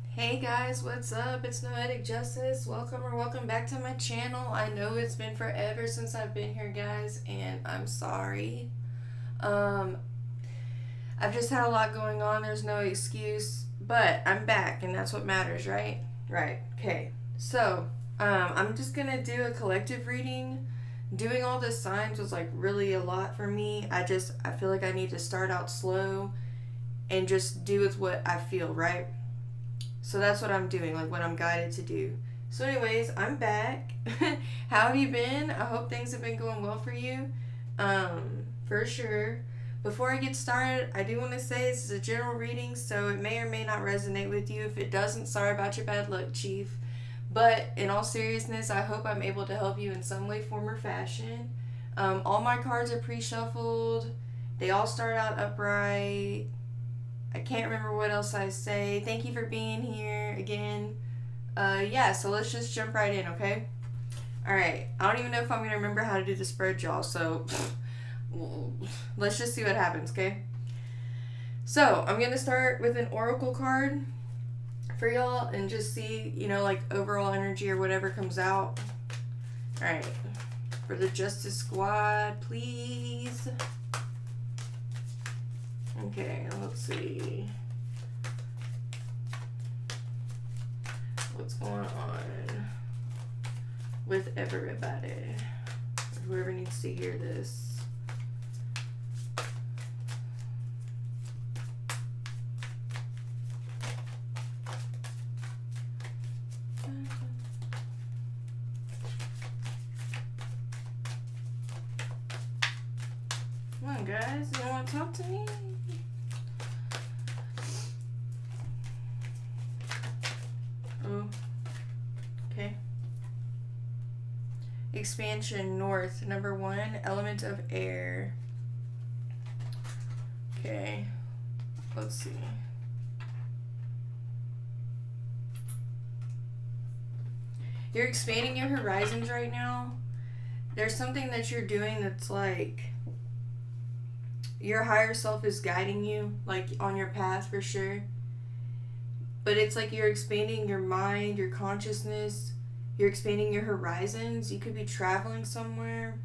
Hey guys, what's up? It's Noetic Justice. Welcome back to my channel. I know it's been forever since I've been here, guys, and I'm sorry. Um, I've just had a lot going on. There's no excuse, but I'm back, and that's what matters, right? Right. Okay. So, I'm just gonna do a collective reading. Doing all the signs was like really a lot for me. I feel like I need to start out slow and just do with what I feel, right? So that's what I'm doing, like what I'm guided to do. So, anyways, I'm back. How have you been? I hope things have been going well for you. For sure. Before I get started, I do want to say this is a general reading, so it may or may not resonate with you. If it doesn't, sorry about your bad luck, Chief. But in all seriousness, I hope I'm able to help you in some way, form, or fashion. All my cards are pre-shuffled. They all start out upright. I can't remember what else I say. Thank you for being here again. So let's just jump right in, okay? Alright, I don't even know if I'm going to remember how to do the spread, y'all, so let's just see what happens, okay? So, I'm going to start with an oracle card for y'all and just see, like overall energy or whatever comes out. Alright, for the Justice Squad, please. Okay, let's see. What's going on with everybody? Whoever needs to hear this. Come on, guys. You want to talk to me? Oh, okay. Expansion north, number 1, element of air. Okay, let's see. You're expanding your horizons right now. There's something that you're doing that's like your higher self is guiding you, like on your path for sure. But it's like you're expanding your mind, your consciousness. You're expanding your horizons. You could be traveling somewhere.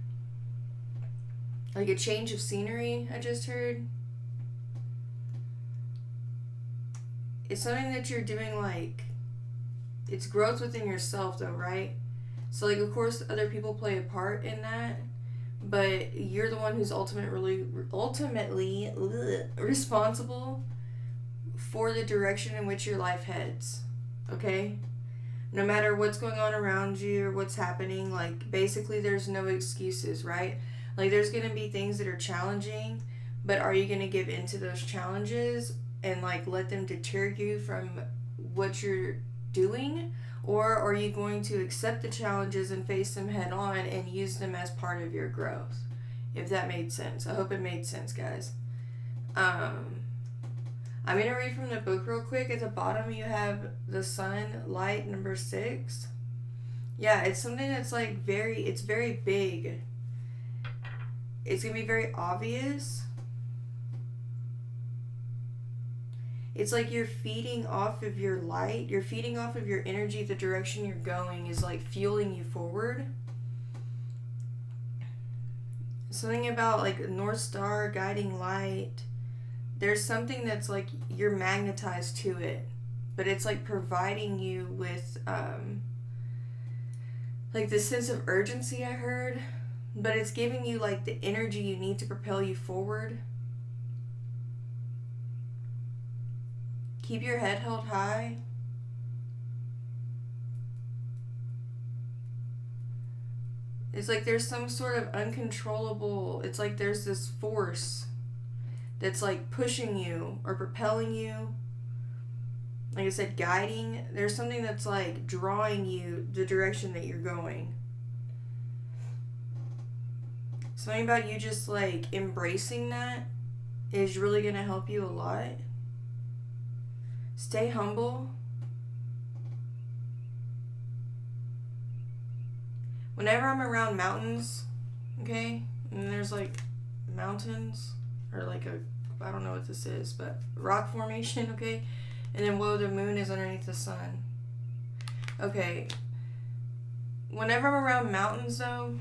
Like a change of scenery, I just heard. It's something that you're doing, like, it's growth within yourself, though, right? So, like, of course, other people play a part in that. But you're the one who's ultimately responsible for the direction in which your life heads, okay? No matter what's going on around you or what's happening, like, basically there's no excuses, right? Like, there's going to be things that are challenging, but are you going to give into those challenges and, like, let them deter you from what you're doing? Or are you going to accept the challenges and face them head on and use them as part of your growth? If that made sense. I hope it made sense, guys. I'm going to read from the book real quick. At the bottom, you have the sun, light, number 6. Yeah, it's something that's like it's very big. It's going to be very obvious. It's like you're feeding off of your light. You're feeding off of your energy. The direction you're going is like fueling you forward. Something about like North Star, guiding light. There's something that's like you're magnetized to it, but it's like providing you with like this sense of urgency, I heard, but it's giving you like the energy you need to propel you forward. Keep your head held high. It's like there's some sort of uncontrollable, it's like there's this force that's like pushing you or propelling you. Like I said, guiding. There's something that's like drawing you the direction that you're going. Something about you just like embracing that is really going to help you a lot. Stay humble. Whenever I'm around mountains, okay, and there's like mountains or like I don't know what this is, but rock formation, okay? And then whoa, the moon is underneath the sun. Okay. Whenever I'm around mountains though,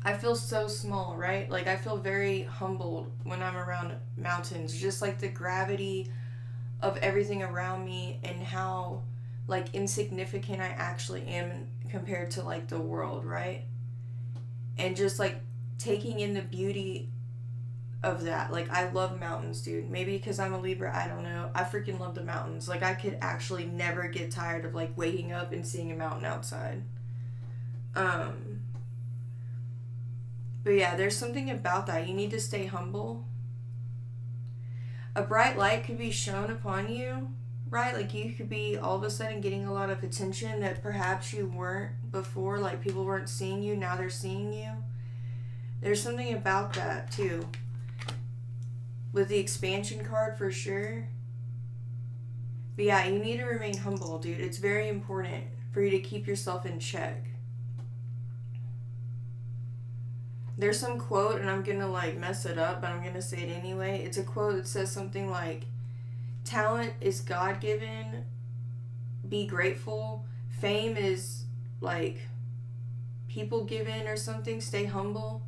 I feel so small, right? Like I feel very humbled when I'm around mountains. Just like the gravity of everything around me and how like insignificant I actually am compared to like the world, right? And just like taking in the beauty of that. Like I love mountains, dude. Maybe because I'm a Libra, I don't know. I freaking love the mountains. Like I could actually never get tired of like waking up and seeing a mountain outside. But yeah, there's something about that. You need to stay humble. A bright light could be shown upon you, right? Like you could be all of a sudden getting a lot of attention that perhaps you weren't before. Like people weren't seeing you, now they're seeing you. There's something about that too. With the expansion card for sure. But yeah, you need to remain humble, dude. It's very important for you to keep yourself in check. There's some quote, and I'm gonna like mess it up, but I'm gonna say it anyway. It's a quote that says something like, talent is God-given, be grateful. Fame is like people-given or something, stay humble.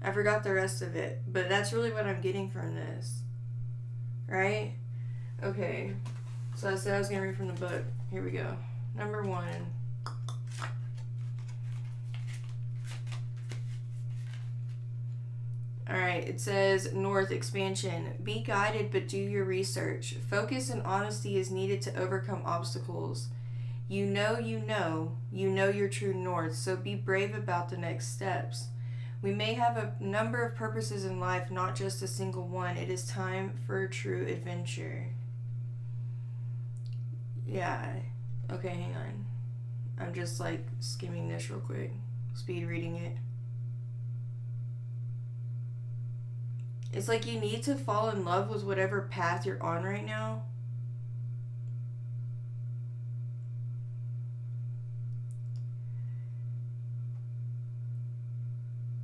I forgot the rest of it, but that's really what I'm getting from this. Right? Okay. So I said I was gonna read from the book. Here we go. Number 1. Alright, it says, North expansion. Be guided, but do your research. Focus and honesty is needed to overcome obstacles. You know your true north, so be brave about the next steps. We may have a number of purposes in life, not just a single one. It is time for a true adventure. Yeah. Okay, hang on. I'm just like skimming this real quick. Speed reading it. It's like you need to fall in love with whatever path you're on right now.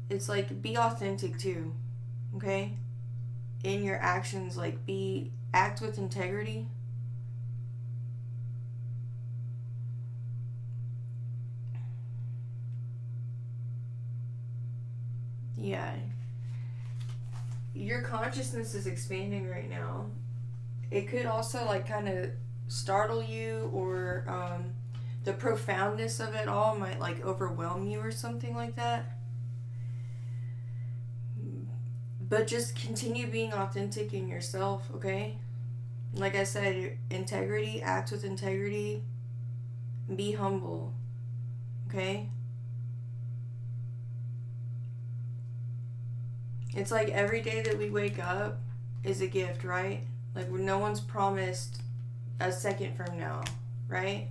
It's like, be authentic too, okay? In your actions, like act with integrity. Yeah. Your consciousness is expanding right now. It could also like kind of startle you, or the profoundness of it all might like overwhelm you or something like that. But just continue being authentic in yourself, okay? Like I said, integrity, act with integrity, be humble, okay? It's like every day that we wake up is a gift, right? Like no one's promised a second from now, right?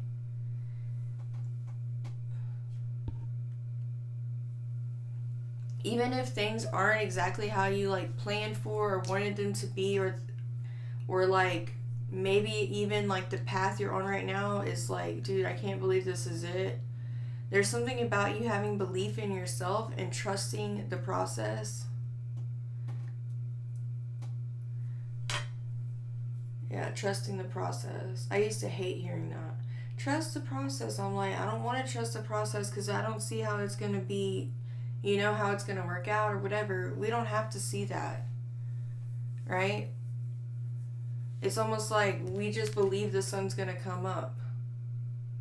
Even if things aren't exactly how you like planned for or wanted them to be, or like maybe even like the path you're on right now is like, dude, I can't believe this is it. There's something about you having belief in yourself and trusting the process. Yeah, trusting the process. I used to hate hearing that. Trust the process. I'm like, I don't want to trust the process because I don't see how it's going to be, how it's going to work out or whatever. We don't have to see that. Right? It's almost like we just believe the sun's going to come up.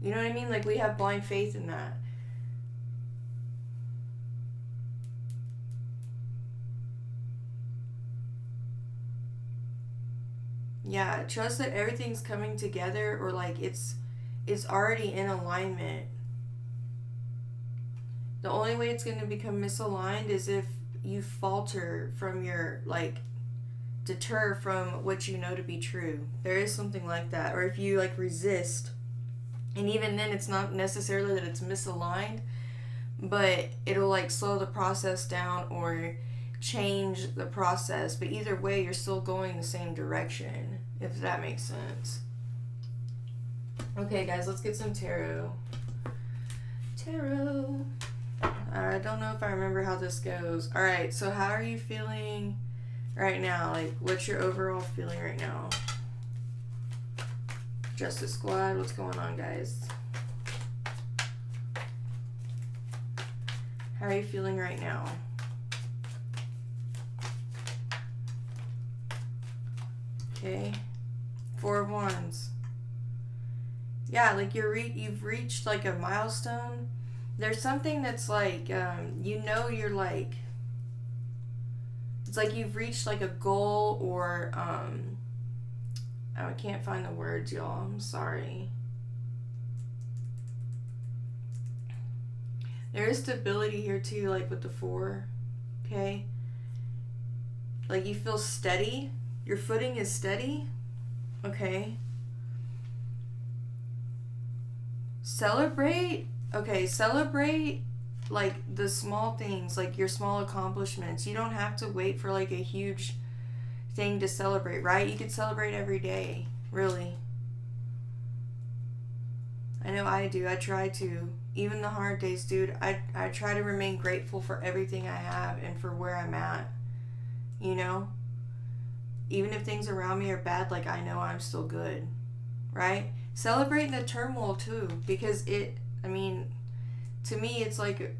You know what I mean? Like we have blind faith in that. Yeah, trust that everything's coming together, or like it's already in alignment. The only way it's going to become misaligned is if you falter from your, like, deter from what you know to be true. There is something like that. Or if you like resist, and even then it's not necessarily that it's misaligned, but it'll like slow the process down or change the process. But either way, you're still going the same direction, if that makes sense. Okay guys, let's get some tarot. I don't know if I remember how this goes. Alright, so how are you feeling right now? Like, what's your overall feeling right now? Justice Squad, what's going on, guys? How are you feeling right now? Okay. Four of Wands. Yeah, like you've reached like a milestone. There's something that's like, you're like, it's like you've reached like a goal or, I can't find the words, y'all. I'm sorry. There is stability here too, like with the 4. Okay? Like you feel steady. Your footing is steady. Okay? Celebrate. Okay, celebrate like the small things, like your small accomplishments. You don't have to wait for like a huge thing to celebrate, right? You could celebrate every day, really. I know I do. I try to. Even the hard days, dude, I try to remain grateful for everything I have and for where I'm at. You know? Even if things around me are bad, like I know I'm still good. Right? Celebrating the turmoil too, because to me it's like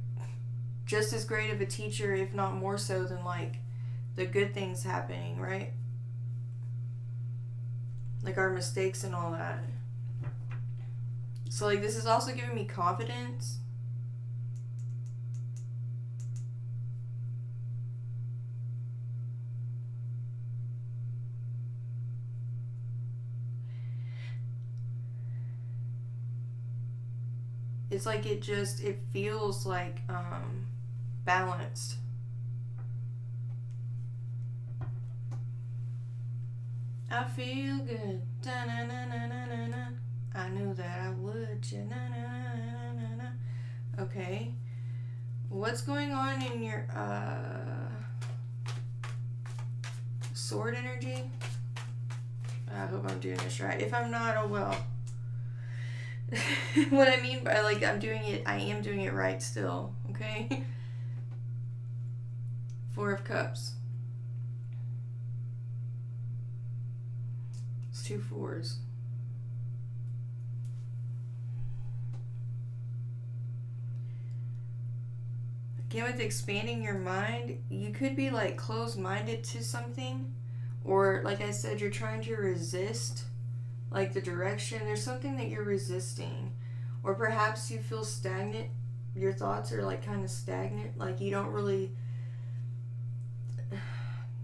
just as great of a teacher, if not more so, than like the good things happening, right? Like our mistakes and all that. So like this is also giving me confidence. It's like it feels like balanced. I feel good. Da-na-na-na-na-na-na. I knew that I would. Na-na-na-na-na-na. Okay. What's going on in your sword energy? I hope I'm doing this right. If I'm not, oh well. What I mean by like I am doing it right still, okay? 4 of Cups. It's 2 4s. Again, with expanding your mind, you could be like closed-minded to something, or like I said, you're trying to resist like the direction. There's something that you're resisting, or perhaps you feel stagnant. Your thoughts are like kind of stagnant, like you don't really,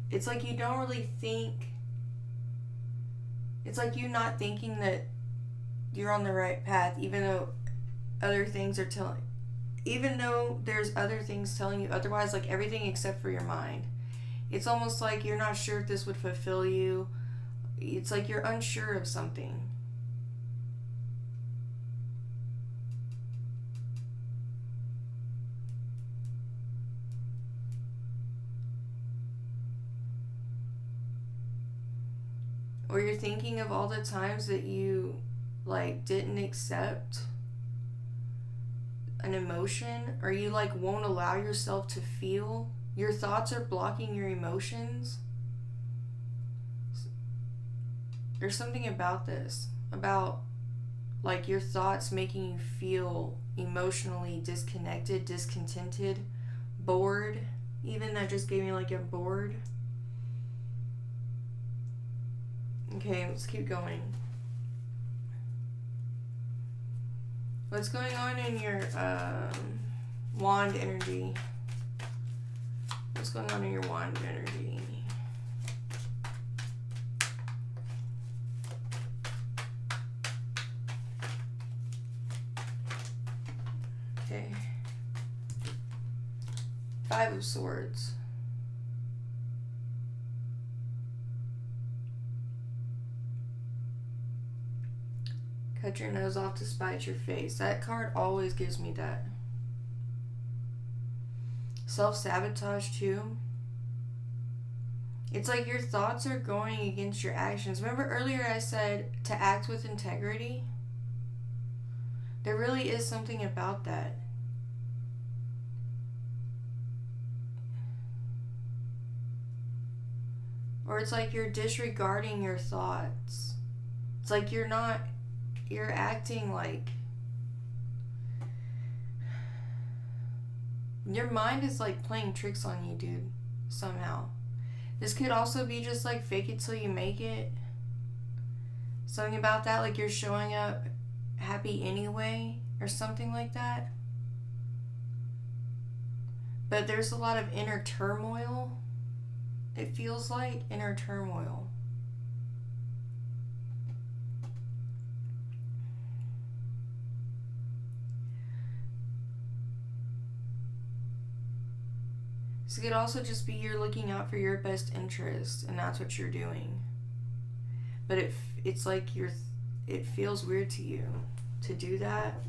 it's like you don't really think, it's like you not thinking that you're on the right path, even though there's other things telling you otherwise, like everything except for your mind. It's almost like you're not sure if this would fulfill you. It's like you're unsure of something. Or you're thinking of all the times that you like didn't accept an emotion, or you like won't allow yourself to feel. Your thoughts are blocking your emotions. There's something about this, about like your thoughts making you feel emotionally disconnected, discontented, bored. Even that just gave me like a bored. Okay, let's keep going. What's going on in your wand energy? What's going on in your wand energy? Okay. 5 of Swords. Cut your nose off to spite your face. That card always gives me that. Self-sabotage too. It's like your thoughts are going against your actions. Remember earlier I said to act with integrity? There really is something about that. Or it's like you're disregarding your thoughts. It's like you're not you're acting like your mind is like playing tricks on you, dude, somehow. This could also be just like fake it till you make it. Something about that, like you're showing up happy anyway, or something like that. But there's a lot of inner turmoil. It feels like inner turmoil. So it could also just be you're looking out for your best interest, and that's what you're doing. But it's like it feels weird to you to do that.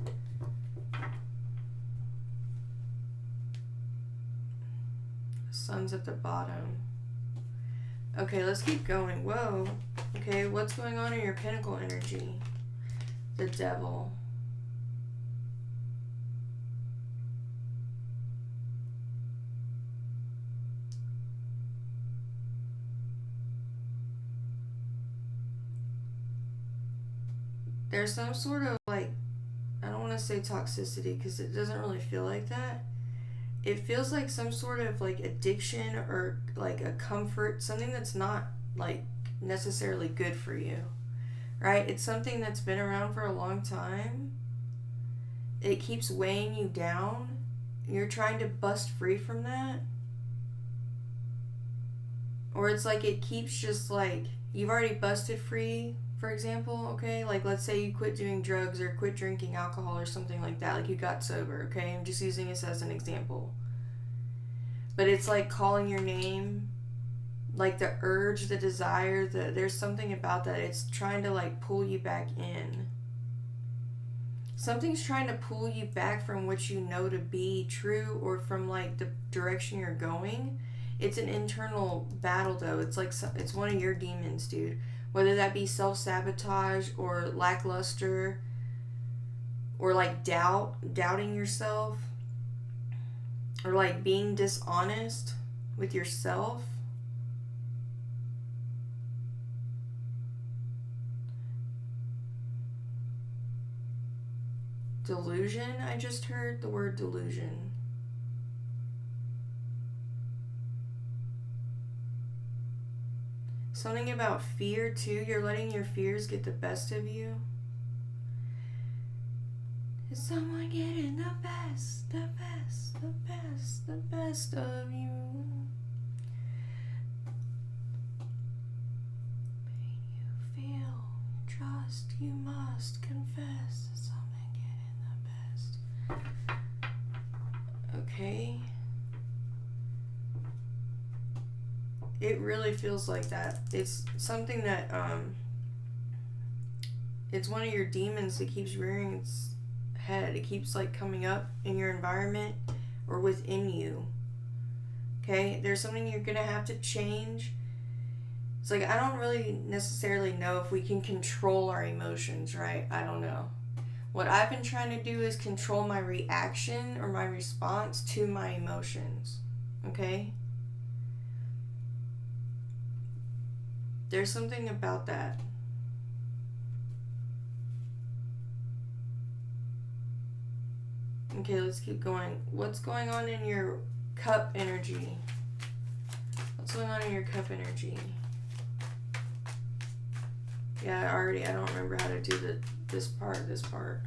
Sun's at the bottom. Okay, let's keep going. Whoa. Okay, what's going on in your pinnacle energy? The Devil. There's some sort of like, I don't want to say toxicity because it doesn't really feel like that. It feels like some sort of like addiction or like a comfort, something that's not like necessarily good for you, right? It's something that's been around for a long time. It keeps weighing you down. You're trying to bust free from that. Or it's like it keeps just like, you've already busted free, for example, okay? Like let's say you quit doing drugs or quit drinking alcohol or something like that. Like you got sober, okay? I'm just using this as an example. But it's like calling your name, like the urge, the desire, there's something about that. It's trying to like pull you back in. Something's trying to pull you back from what you know to be true or from like the direction you're going. It's an internal battle though. It's like it's one of your demons, dude. Whether that be self-sabotage or lackluster or like doubting yourself or like being dishonest with yourself. Delusion, I just heard the word delusion. Something about fear too. You're letting your fears get the best of you. Is someone getting the best, the best, the best, the best of you? Pain you feel, trust, you must confess. Is someone getting the best? Okay. It really feels like that. It's something that, it's one of your demons that keeps rearing its head. It keeps like coming up in your environment or within you. Okay? There's something you're gonna have to change. It's like, I don't really necessarily know if we can control our emotions, right? I don't know. What I've been trying to do is control my reaction or my response to my emotions. Okay? There's something about that. Okay, let's keep going. What's going on in your cup energy? What's going on in your cup energy? Yeah, I don't remember how to do this part.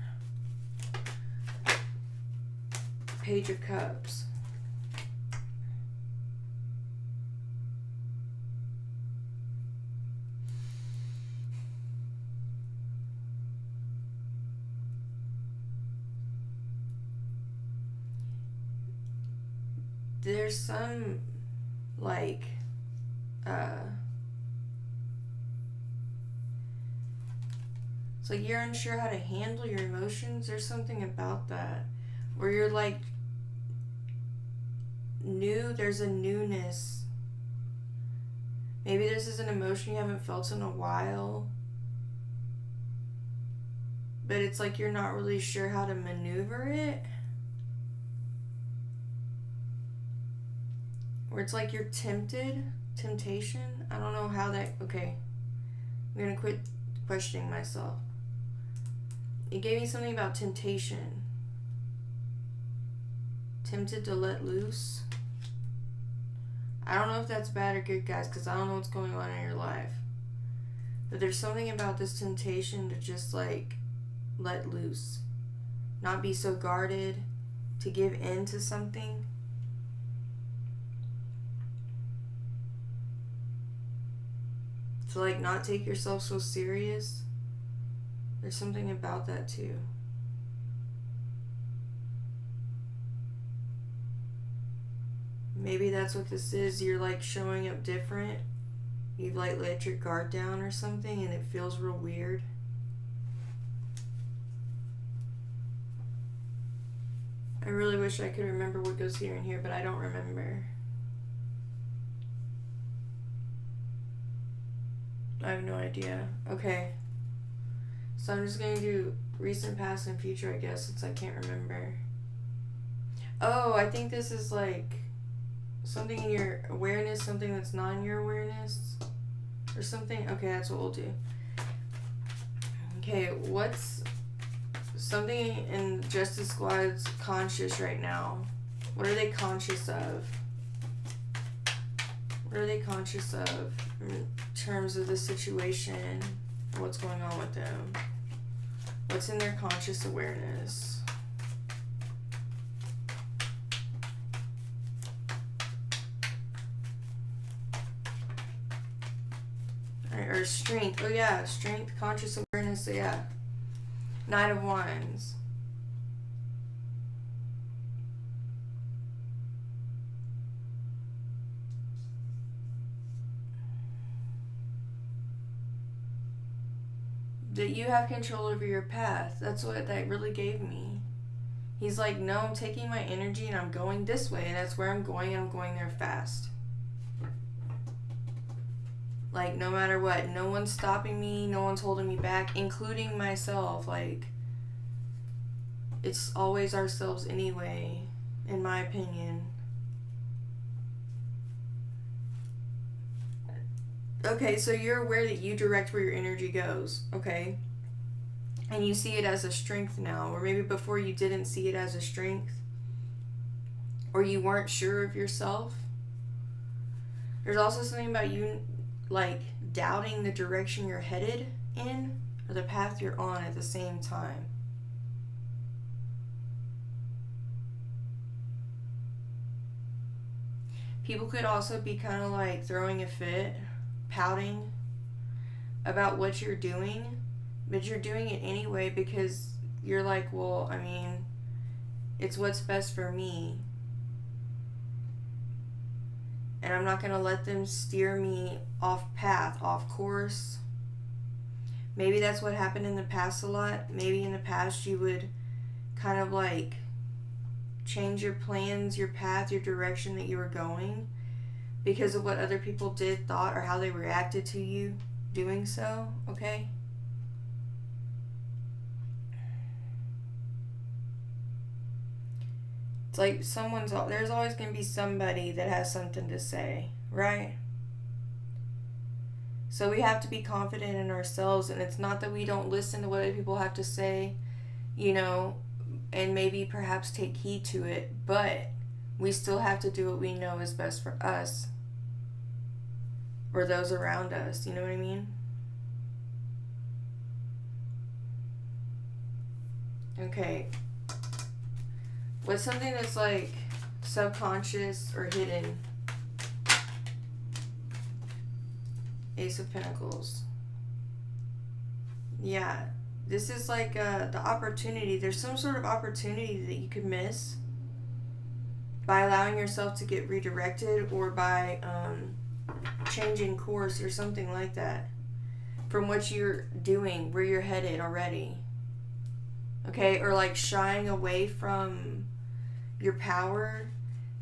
Page of Cups. There's some like it's like you're unsure how to handle your emotions. There's something about that where you're like new. There's a newness. Maybe this is an emotion you haven't felt in a while, but it's like you're not really sure how to maneuver it. Or it's like you're temptation. I don't know how that, okay. I'm gonna quit questioning myself. It gave me something about temptation. Tempted to let loose. I don't know if that's bad or good, guys, because I don't know what's going on in your life. But there's something about this temptation to just, like, let loose. Not be so guarded. To give in to something. To, like, not take yourself so serious. There's something about that, too. Maybe that's what this is. You're, like, showing up different. You've, like, let your guard down or something, and it feels real weird. I really wish I could remember what goes here and here, but I don't remember. I have no idea. Okay. So I'm just going to do recent, past, and future, I guess, since I can't remember. Oh, I think this is, like, something in your awareness, something that's not in your awareness, or something. Okay, that's what we'll do. Okay, what's something in Justice Squad's conscious right now? What are they conscious of? What are they conscious of in terms of the situation? What's going on with them? What's in their conscious awareness? Or strength. Oh yeah, strength, conscious awareness. So yeah. Knight of Wands. That you have control over your path. That's what that really gave me. He's like, no, I'm taking my energy and I'm going this way, and that's where I'm going, and I'm going there fast. Like, no matter what, no one's stopping me, no one's holding me back, including myself. Like, it's always ourselves anyway, in my opinion. Okay, so you're aware that you direct where your energy goes, okay? And you see it as a strength now, or maybe before you didn't see it as a strength, or you weren't sure of yourself. There's also something about you, like, doubting the direction you're headed in, or the path you're on at the same time. People could also be kind of like throwing a fit, pouting about what you're doing, but you're doing it anyway because you're like, well, I mean, it's what's best for me. And I'm not going to let them steer me off path, off course. Maybe that's what happened in the past a lot. Maybe in the past you would kind of like change your plans, your path, your direction that you were going because of what other people did, thought, or how they reacted to you doing so, okay? It's like there's always going to be somebody that has something to say, right? So we have to be confident in ourselves, and it's not that we don't listen to what other people have to say, you know, and maybe perhaps take heed to it, but we still have to do what we know is best for us or those around us, you know what I mean? Okay. What's something that's like subconscious or hidden? Ace of Pentacles. Yeah. This is like the opportunity. There's some sort of opportunity that you could miss by allowing yourself to get redirected or by changing course or something like that from what you're doing, where you're headed already. Okay? Or like shying away from your power,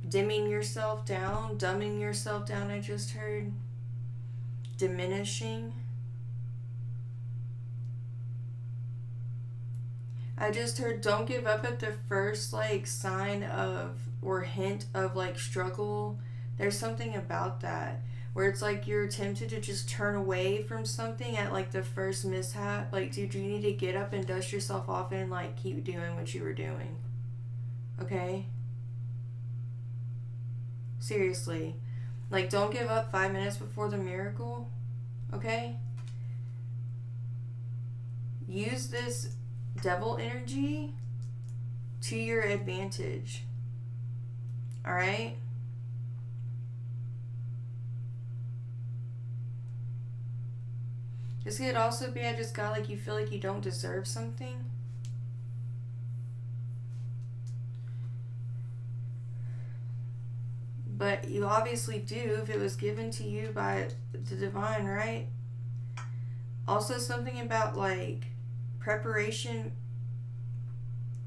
dimming yourself down, dumbing yourself down, I just heard. Diminishing. I just heard don't give up at the first like sign of or hint of like struggle. There's something about that where it's like you're tempted to just turn away from something at like the first mishap. Like, dude, you need to get up and dust yourself off and like keep doing what you were doing. Okay? Seriously. Like, don't give up 5 minutes before the miracle. Okay? Use this devil energy to your advantage. Alright? This could also be, I just got like you feel like you don't deserve something. But you obviously do if it was given to you by the divine, right? Also something about like preparation,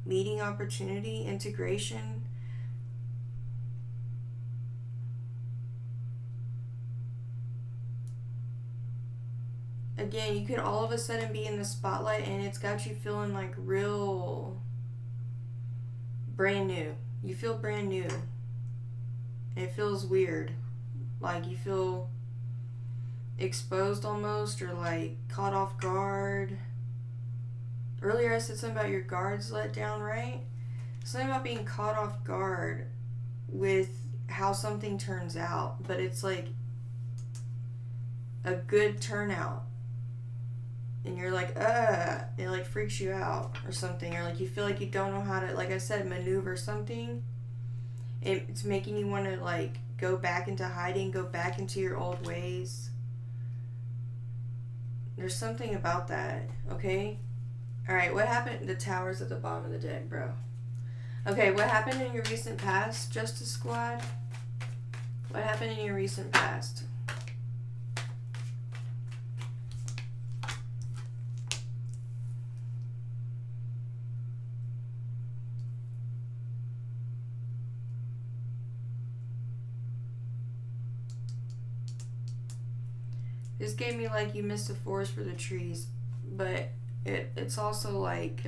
meeting opportunity, integration. Again, you could all of a sudden be in the spotlight and it's got you feeling like real brand new. You feel brand new. It feels weird. Like you feel exposed almost, or like caught off guard. Earlier I said something about your guards let down, right? Something about being caught off guard with how something turns out, but it's like a good turnout. And you're like, it like freaks you out or something, or like you feel like you don't know how to, like I said, maneuver something. It's making you want to like go back into hiding, go back into your old ways. There's something about that, okay? Alright, what happened? The tower's at the bottom of the deck, bro. Okay, what happened in your recent past, Justice Squad? What happened in your recent past? This gave me like you missed the forest for the trees, but it's also like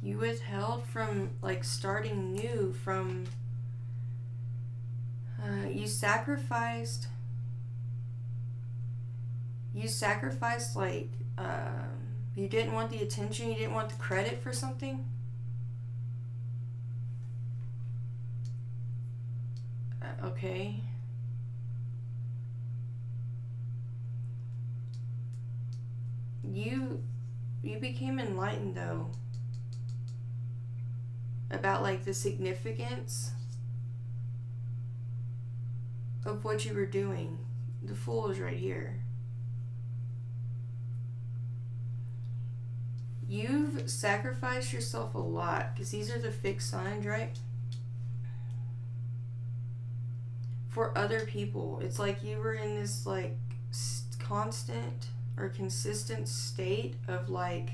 you withheld from like starting new, from you sacrificed like you didn't want the attention, you didn't want the credit for something. Okay. You became enlightened though about like the significance of what you were doing. The Fool is right here. You've sacrificed yourself a lot, because these are the fixed signs, right? For other people. It's like you were in this like constant or consistent state of like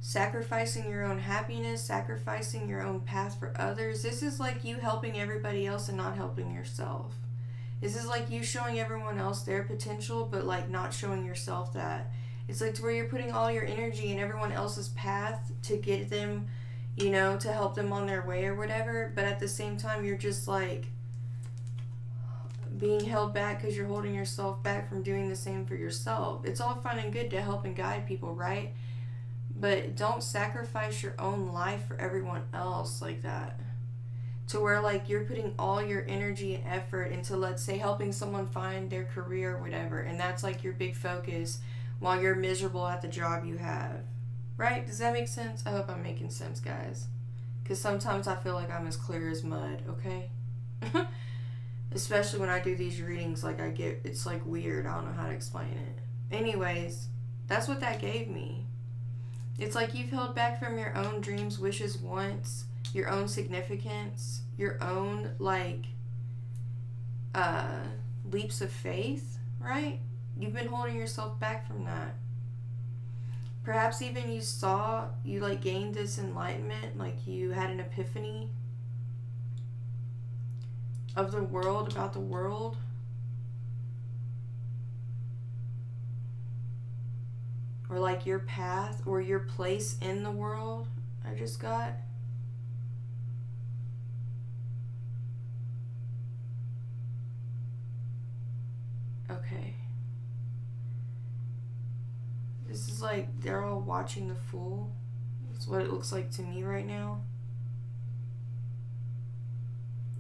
sacrificing your own happiness, sacrificing your own path for others. This is like you helping everybody else and not helping yourself. This is like you showing everyone else their potential, but like not showing yourself that. It's like to where you're putting all your energy in everyone else's path to get them, you know, to help them on their way or whatever, but at the same time you're just like being held back because you're holding yourself back from doing the same for yourself. It's all fun and good to help and guide people, right? But don't sacrifice your own life for everyone else like that. To where like you're putting all your energy and effort into, let's say, helping someone find their career or whatever, and that's like your big focus while you're miserable at the job you have. Right? Does that make sense? I hope I'm making sense, guys. Because sometimes I feel like I'm as clear as mud, okay? Especially when I do these readings, like it's like weird. I don't know how to explain it. Anyways, that's what that gave me. It's like you've held back from your own dreams, wishes, wants, your own significance, your own like leaps of faith, right? You've been holding yourself back from that. Perhaps even you like gained this enlightenment, like you had an epiphany of the world, about the world. Or like your path or your place in the world, I just got. Okay. This is like they're all watching the Fool. That's what it looks like to me right now.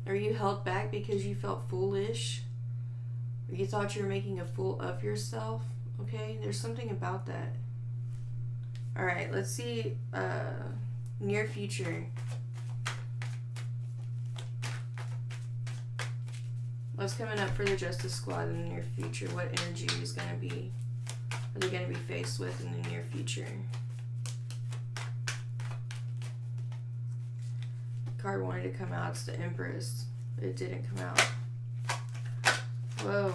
Are you held back because you felt foolish? Or you thought you were making a fool of yourself? Okay, there's something about that. Alright, let's see near future. What's coming up for the Justice Squad in the near future? What energy is going to be, are they going to be faced with in the near future? Card wanted to come out. It's the Empress. But it didn't come out. Whoa.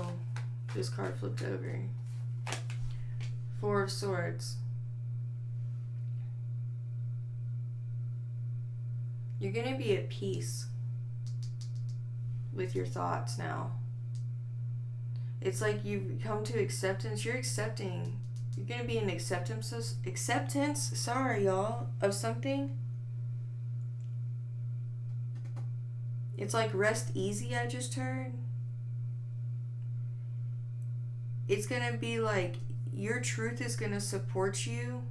This card flipped over. Four of Swords. You're going to be at peace with your thoughts now. It's like you've come to acceptance. You're accepting. You're going to be in acceptance, sorry y'all, of something. It's like rest easy, I just heard. It's going to be like your truth is going to support you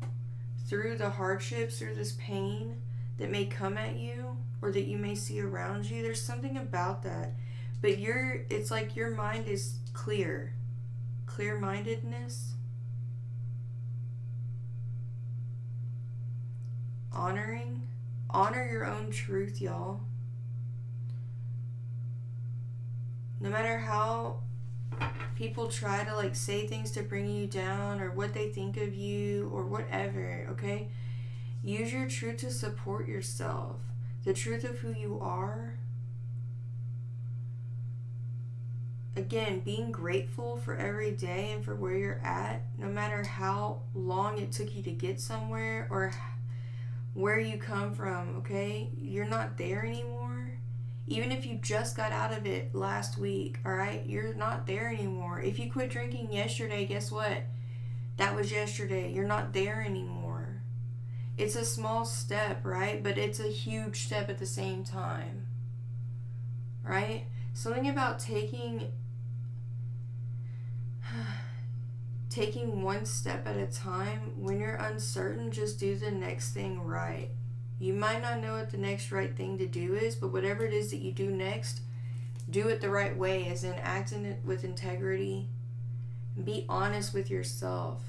through the hardships, through this pain that may come at you or that you may see around you. There's something about that. But it's like your mind is clear. Clear-mindedness. Honor your own truth, y'all. No matter how people try to like say things to bring you down or what they think of you or whatever, okay? Use your truth to support yourself. The truth of who you are. Again, being grateful for every day and for where you're at, no matter how long it took you to get somewhere or where you come from, okay? You're not there anymore. Even if you just got out of it last week, all right? You're not there anymore. If you quit drinking yesterday, guess what? That was yesterday. You're not there anymore. It's a small step, right? But it's a huge step at the same time, right? Something about taking one step at a time. When you're uncertain, just do the next thing right. You might not know what the next right thing to do is, but whatever it is that you do next, do it the right way, as in act in it with integrity. Be honest with yourself,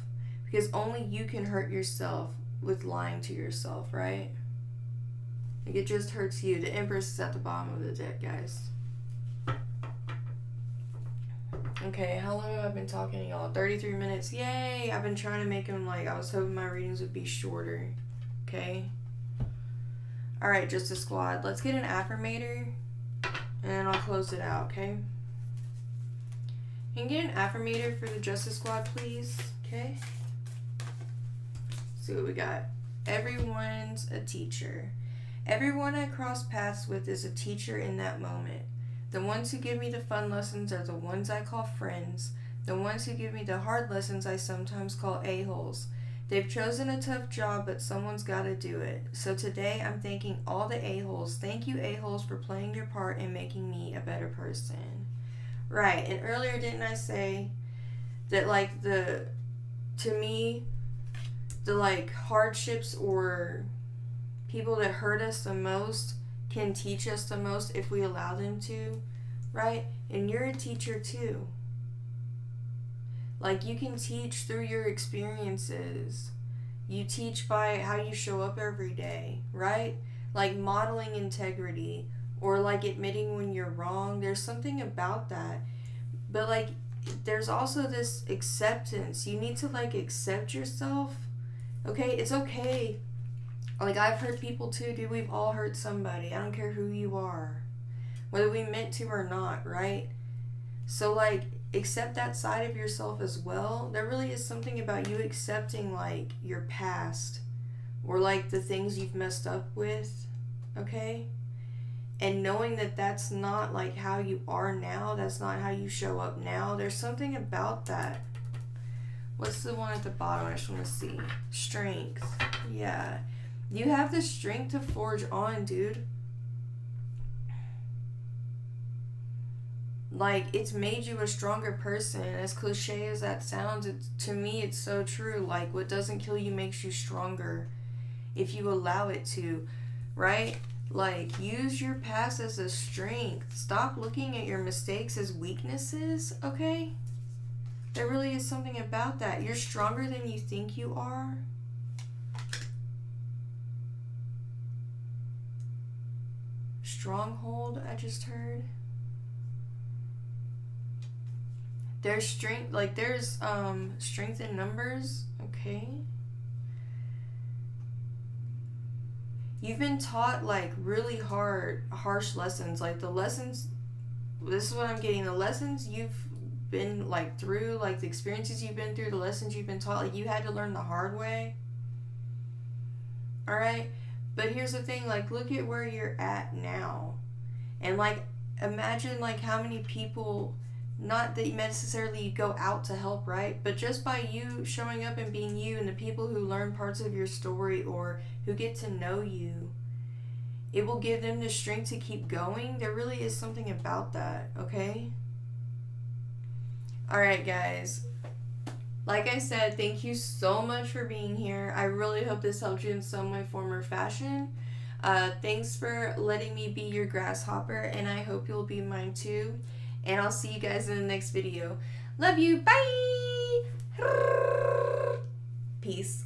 because only you can hurt yourself with lying to yourself, right? Like it just hurts you. The Empress is at the bottom of the deck, guys. Okay, how long have I been talking to y'all? 33 minutes. Yay! I've been trying to make them like, I was hoping my readings would be shorter. Okay? Alright, Justice Squad. Let's get an affirmator, and then I'll close it out, okay? Can you get an affirmator for the Justice Squad, please? Okay? Let's see what we got. Everyone's a teacher. Everyone I cross paths with is a teacher in that moment. The ones who give me the fun lessons are the ones I call friends. The ones who give me the hard lessons I sometimes call a-holes. They've chosen a tough job, but someone's got to do it. So today I'm thanking all the a-holes. Thank you, a-holes, for playing your part in making me a better person. Right, and earlier didn't I say that like to me, the like hardships or people that hurt us the most can teach us the most if we allow them to, right? And you're a teacher too. Like you can teach through your experiences. You teach by how you show up every day, right? Like modeling integrity or like admitting when you're wrong. There's something about that. But like there's also this acceptance. You need to like accept yourself. Okay, it's okay. Like I've hurt people too, dude. We've all hurt somebody. I don't care who you are, whether we meant to or not, right? So like accept that side of yourself as well. There really is something about you accepting like your past or like the things you've messed up with, okay? And knowing that that's not like how you are now. That's not how you show up now. There's something about that. What's the one at the bottom? I just want to see. Strength. Yeah. You have the strength to forge on, dude. Like, it's made you a stronger person. As cliche as that sounds, to me, it's so true. Like, what doesn't kill you makes you stronger if you allow it to, right? Like, use your past as a strength. Stop looking at your mistakes as weaknesses, okay? There really is something about that. You're stronger than you think you are. Stronghold, I just heard. There's strength, like there's strength in numbers, okay? You've been taught like really harsh lessons. Like the lessons, this is what I'm getting, the lessons you've been like through, like the experiences you've been through, the lessons you've been taught, like you had to learn the hard way. All right? But here's the thing, like look at where you're at now. And like imagine like how many people, not that necessarily you go out to help, right? But just by you showing up and being you, and the people who learn parts of your story or who get to know you, it will give them the strength to keep going. There really is something about that, okay? Alright, guys. Like I said, thank you so much for being here. I really hope this helped you in some way, form, or fashion. Thanks for letting me be your grasshopper, and I hope you'll be mine too. And I'll see you guys in the next video. Love you. Bye. Peace.